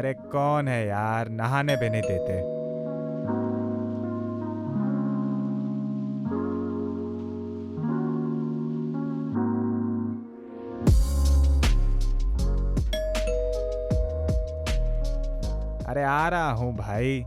अरे कौन है यार, नहाने भी नहीं देते। अरे आ रहा हूँ भाई।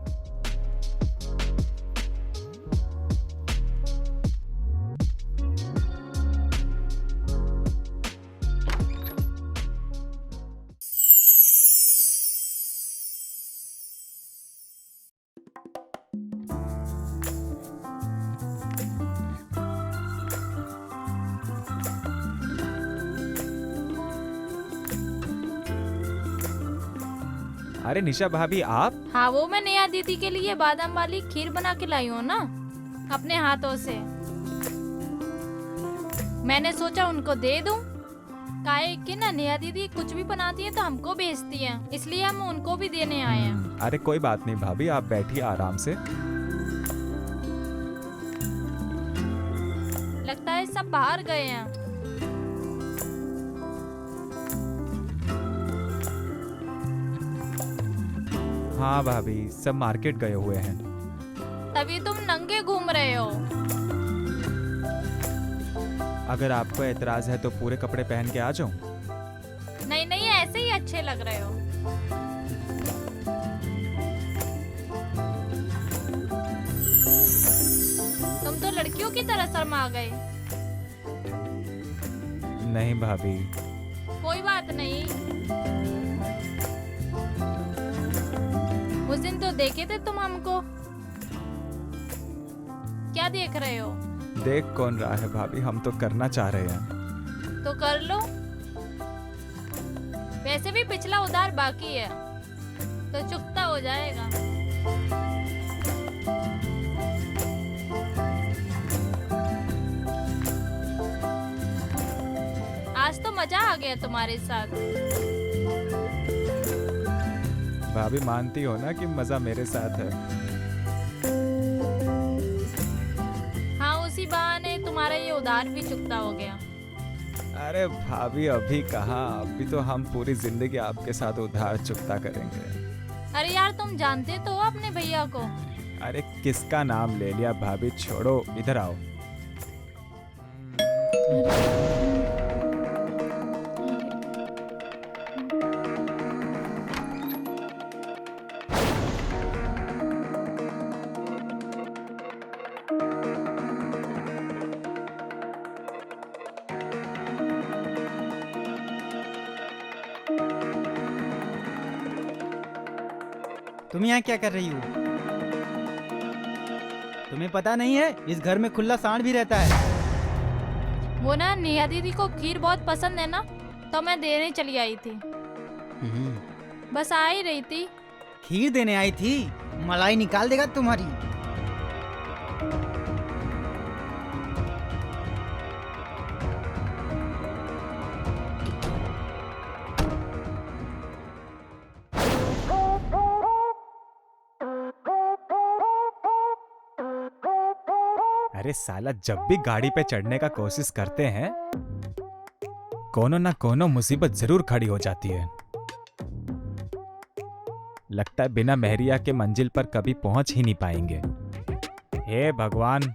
अरे निशा भाभी आप? हाँ, वो मैं नेहा दीदी के लिए बादाम वाली खीर बना के लाई हूँ ना, अपने हाथों से। मैंने सोचा उनको दे दूं। काहे कि ना नेहा दीदी कुछ भी बनाती है तो हमको भेजती है, इसलिए हम उनको भी देने आए हैं। अरे कोई बात नहीं भाभी, आप बैठिए आराम से। लगता है सब बाहर गए हैं। हाँ भाभी, सब मार्केट गए हुए हैं। तभी तुम नंगे घूम रहे हो। अगर आपको एतराज है तो पूरे कपड़े पहन के आ जाऊं? नहीं नहीं, ऐसे ही अच्छे लग रहे हो। तुम तो लड़कियों की तरह शर्मा गए। नहीं भाभी। कोई बात नहीं, उस दिन तो देखे थे तुम हमको। क्या देख रहे हो? देख कौन रहा है भाभी, हम तो करना चाह रहे हैं। तो कर लो। वैसे भी पिछला उधार बाकी है, तो चुकता हो जाएगा। आज तो मजा आ गया तुम्हारे साथ। भाभी मानती हो ना कि मजा मेरे साथ है? हाँ, उसी बहाने तुम्हारा ये उधार भी चुकता हो गया। अरे भाभी अभी कहाँ, अभी तो हम पूरी जिंदगी आपके साथ उधार चुकता करेंगे। अरे यार, तुम जानते तो हो अपने भैया को। अरे किसका नाम ले लिया भाभी, छोड़ो, इधर आओ। तुम यहाँ क्या कर रही हो? तुम्हें पता नहीं है इस घर में खुला सांड भी रहता है। वो ना नेहा दीदी को खीर बहुत पसंद है ना, तो मैं देने चली आई थी। बस आ ही रही थी। खीर देने आई थी? मलाई निकाल देगा तुम्हारी। अरे साला, जब भी गाड़ी पे चढ़ने का कोशिश करते हैं कोनो ना कोनो मुसीबत जरूर खड़ी हो जाती है। लगता है बिना मेहरिया के मंजिल पर कभी पहुंच ही नहीं पाएंगे। हे भगवान।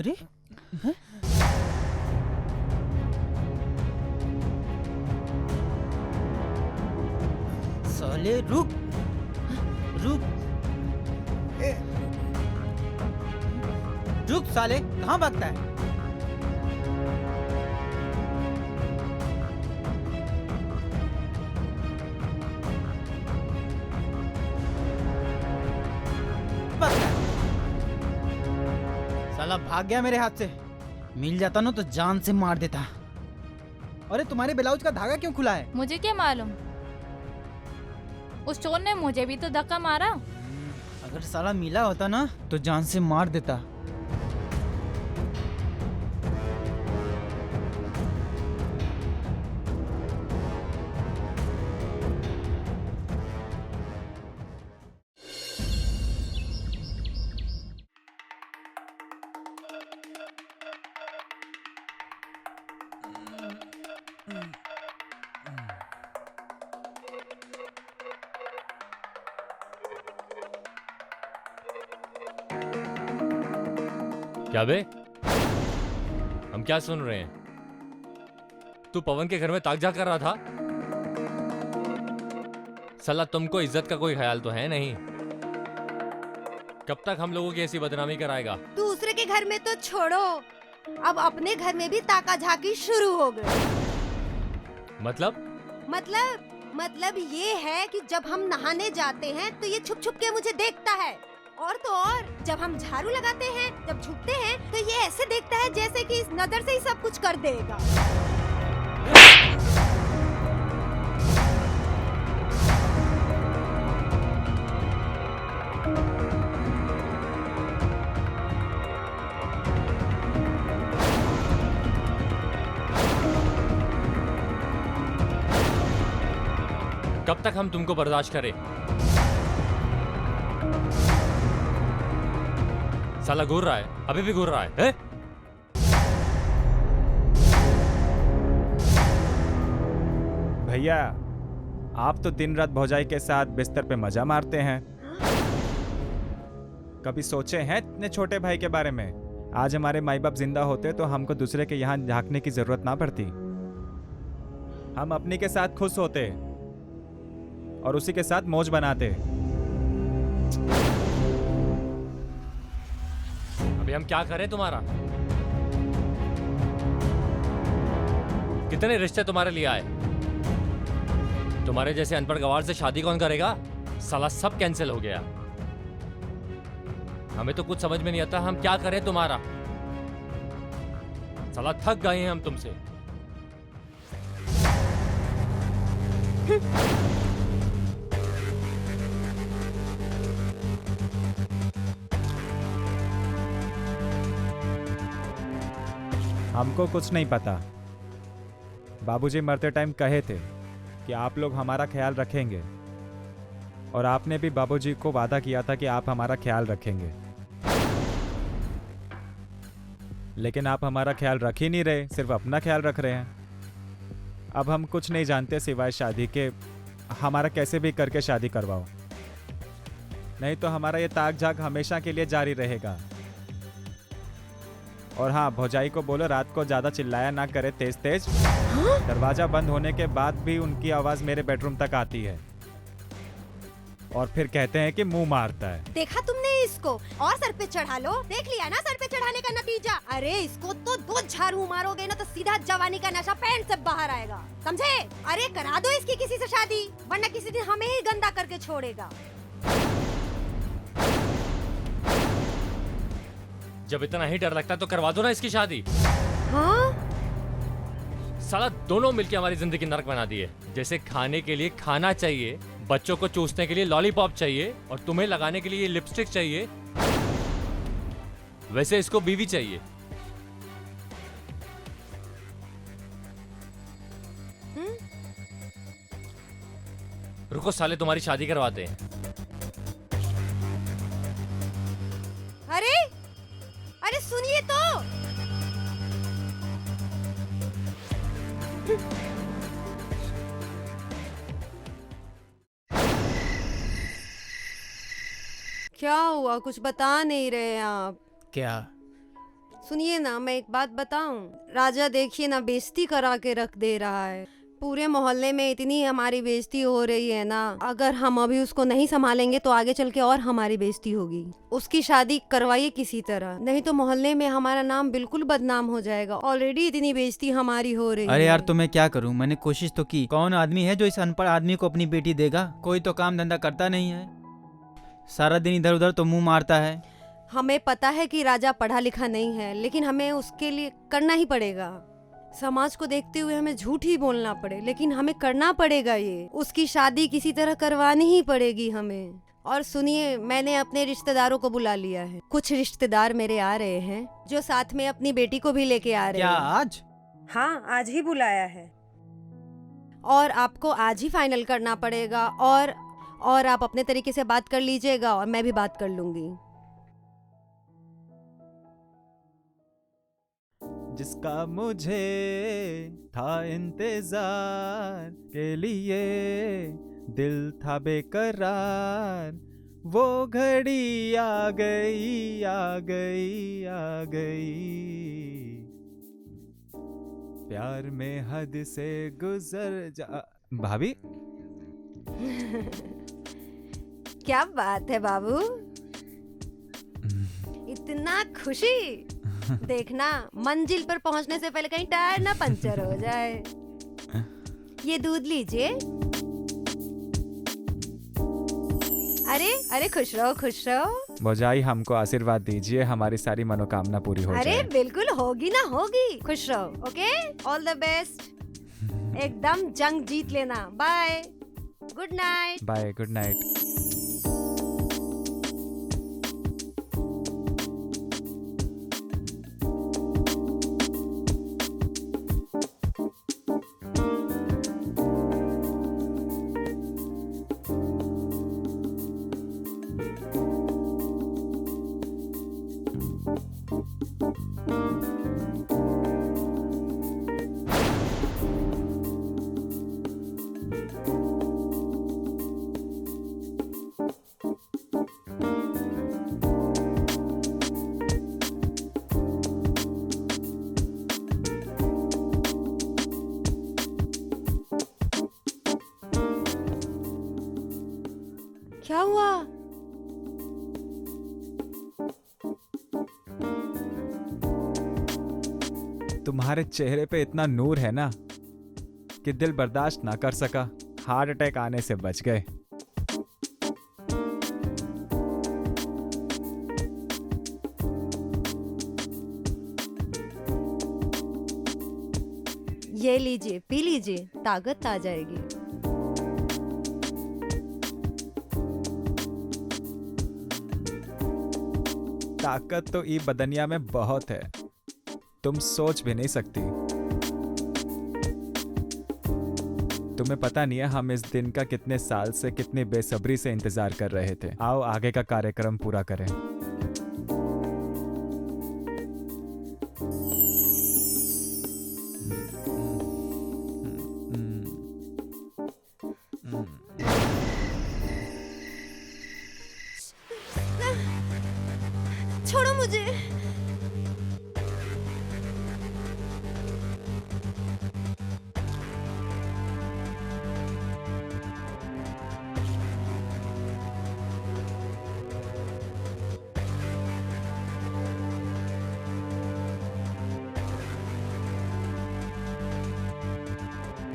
अरे हैं? साले रुक रुक ए, रुक साले, कहाँ भागता है? भागता है। साला भाग गया मेरे हाथ से। मिल जाता ना तो जान से मार देता। अरे तुम्हारे ब्लाउज का धागा क्यों खुला है? मुझे क्या मालूम, उस चोर ने मुझे भी तो धक्का मारा। अगर साला मिला होता ना तो जान से मार देता। क्या बे, हम क्या सुन रहे हैं? तू पवन के घर में ताक झाक कर रहा था? साला तुमको इज्जत का कोई ख्याल तो है नहीं। कब तक हम लोगों की ऐसी बदनामी कराएगा? दूसरे के घर में तो छोड़ो, अब अपने घर में भी ताका झाकी शुरू हो गई। मतलब ये है कि जब हम नहाने जाते हैं तो ये छुप छुप के मुझे देखता है, और तो और जब हम झाड़ू लगाते हैं, जब झुकते हैं तो ये ऐसे देखता है जैसे कि इस नजर से ही सब कुछ कर देगा। कब तक हम तुमको बर्दाश्त करें? साला घूर रहा है, अभी भी घूर रहा है? भैया, आप तो दिन रात भौजाई के साथ बिस्तर पे मजा मारते हैं। कभी सोचे हैं इतने छोटे भाई के बारे में? आज हमारे माई बाप जिंदा होते तो हमको दूसरे के यहाँ झांकने की जरूरत ना पड़ती। हम अपनी के साथ खुश होते और उसी के साथ मौज बनाते। अभी हम क्या करें तुम्हारा? कितने रिश्ते तुम्हारे लिए आए? तुम्हारे जैसे अनपढ़ गवार से शादी कौन करेगा? साला सब कैंसिल हो गया। हमें तो कुछ समझ में नहीं आता, हम क्या करें तुम्हारा? साला थक गए हैं हम तुमसे। हमको कुछ नहीं पता। बाबूजी मरते टाइम कहे थे कि आप लोग हमारा ख्याल रखेंगे, और आपने भी बाबूजी को वादा किया था कि आप हमारा ख्याल रखेंगे। लेकिन आप हमारा ख्याल रख ही नहीं रहे, सिर्फ अपना ख्याल रख रहे हैं। अब हम कुछ नहीं जानते सिवाय शादी के। हमारा कैसे भी करके शादी करवाओ, नहीं तो हमारा ये ताक झाक हमेशा के लिए जारी रहेगा। और हाँ, भौजाई को बोलो रात को ज्यादा चिल्लाया ना करे तेज तेज। दरवाजा बंद होने के बाद भी उनकी आवाज मेरे बेडरूम तक आती है, और फिर कहते हैं कि मुंह मारता है। देखा तुमने इसको? और सर पे चढ़ा लो। देख लिया ना सर पे चढ़ाने का नतीजा? अरे इसको तो 2 झाड़ू मारोगे ना तो सीधा जवानी का नशा पैंट से बाहर आएगा, समझे? अरे करा दो इसकी किसी से शादी, वरना किसी दिन हमें ही गंदा करके छोड़ेगा। जब इतना ही डर लगता है तो करवा दो ना इसकी शादी। हाँ? साला दोनों मिलके हमारी जिंदगी नरक बना दी है। जैसे खाने के लिए खाना चाहिए, बच्चों को चूसने के लिए लॉलीपॉप चाहिए, और तुम्हें लगाने के लिए लिपस्टिक चाहिए, वैसे इसको बीवी चाहिए। रुको साले, तुम्हारी शादी करवाते हैं। अरे अरे सुनिए तो। क्या हुआ? कुछ बता नहीं रहे आप। क्या? सुनिए ना, मैं एक बात बताऊं, राजा देखिए ना बेइज्जती करा के रख दे रहा है। पूरे मोहल्ले में इतनी हमारी बेइज्जती हो रही है ना, अगर हम अभी उसको नहीं संभालेंगे तो आगे चल के और हमारी बेइज्जती होगी। उसकी शादी करवाइए किसी तरह, नहीं तो मोहल्ले में हमारा नाम बिल्कुल बदनाम हो जाएगा। ऑलरेडी इतनी बेइज्जती हमारी हो रही है। अरे यार तो मैं क्या करूं, मैंने कोशिश तो की। कौन आदमी है जो इस अनपढ़ आदमी को अपनी बेटी देगा? कोई तो काम धंधा करता नहीं है, सारा दिन इधर उधर तो मुंह मारता है। हमें पता है कि राजा पढ़ा लिखा नहीं है, लेकिन हमें उसके लिए करना ही पड़ेगा। समाज को देखते हुए हमें झूठ ही बोलना पड़े, लेकिन हमें करना पड़ेगा। ये उसकी शादी किसी तरह करवानी ही पड़ेगी हमें। और सुनिए, मैंने अपने रिश्तेदारों को बुला लिया है। कुछ रिश्तेदार मेरे आ रहे हैं जो साथ में अपनी बेटी को भी लेके आ रहे क्या हैं। आज? हाँ, आज ही बुलाया है। और आपको आज ही फाइनल करना पड़ेगा। और आप अपने तरीके से बात कर लीजिएगा और मैं भी बात कर लूंगी। जिसका मुझे था इंतजार के लिए, दिल था बेकरार, वो घड़ी आ गई आ गई आ गई। प्यार में हद से गुजर जा। भाभी, क्या बात है बाबू, इतना खुशी। देखना, मंजिल पर पहुंचने से पहले कहीं टायर ना पंचर हो जाए। ये दूध लीजिए। अरे अरे, खुश रहो खुश रहो। भौजाई हमको आशीर्वाद दीजिए, हमारी सारी मनोकामना पूरी हो अरे जाए। बिल्कुल होगी ना होगी, खुश रहो। Okay, all the best. एकदम जंग जीत लेना। Bye, good night. Bye, good night. क्या हुआ? तुम्हारे चेहरे पे इतना नूर है ना कि दिल बर्दाश्त ना कर सका, हार्ट अटैक आने से बच गए। ये लीजिए, पी लीजिए, ताकत आ जाएगी। ताकत तो ई बदनिया में बहुत है, तुम सोच भी नहीं सकती। तुम्हें पता नहीं है हम इस दिन का कितने साल से, कितनी बेसब्री से इंतजार कर रहे थे। आओ आगे का कार्यक्रम पूरा करें। छोड़ो मुझे।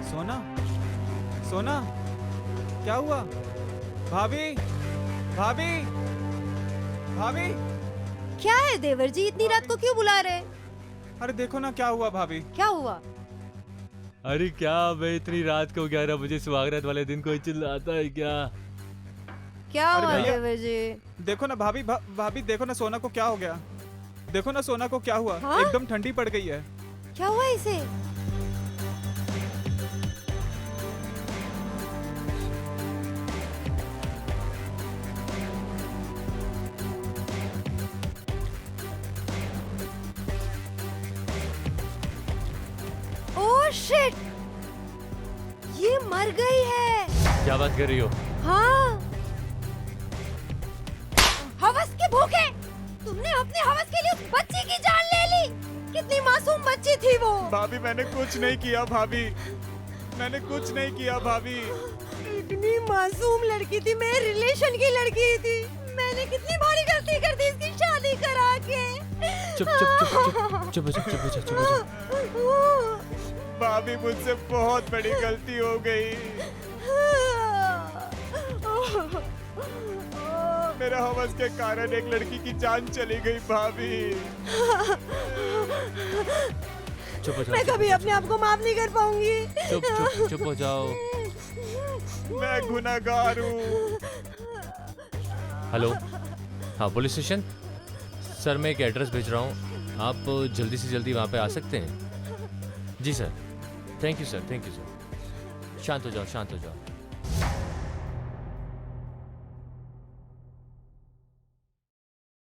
सोना, सोना, क्या हुआ? भाभी, भाभी, भाभी। क्या है देवर जी, इतनी रात को क्यों बुला रहे? अरे देखो ना क्या हुआ भाभी। क्या हुआ? अरे क्या, मैं इतनी रात को 11 बजे सुहागरात वाले दिन कोई चिल्लाता है क्या? क्या अरे हुआ भैया, देवर जी? देखो ना भाभी, भाभी देखो ना सोना को क्या हो गया। देखो ना सोना को क्या हुआ। हाँ? एकदम ठंडी पड़ गई है। क्या हुआ इसे? ओह शिट, ये मर गई है। क्या बात कर रही हो? हाँ, हवस के भूखे। तुमने अपने हवस के लिए उस बच्ची की जान ले ली। कितनी मासूम बच्ची थी वो। भाभी मैंने कुछ नहीं किया भाभी, मैंने कुछ नहीं किया भाभी। इतनी मासूम लड़की थी, मेरे रिलेशन की लड़की थी। मैंने कितनी बड़ी गलती कर दी इसकी शादी करा के। चुप चुप चुप चुप चुप चुप चुप चुप चुप। भाभी मुझसे बहुत बड़ी गलती हो गई। मेरा हवस के कारण एक लड़की की जान चली गई भाभी। चुप हो जाओ, मैं चुप कभी हो अपने आप को माफ नहीं कर पाऊंगी। चुप चुप चुप हो जाओ। मैं गुनहगार हूँ। हेलो, हाँ पुलिस स्टेशन। सर मैं एक एड्रेस भेज रहा हूँ, आप जल्दी से जल्दी वहाँ पे आ सकते हैं? जी sir. Thank you sir, thank you sir. शांत हो जाओ, शांत हो जाओ।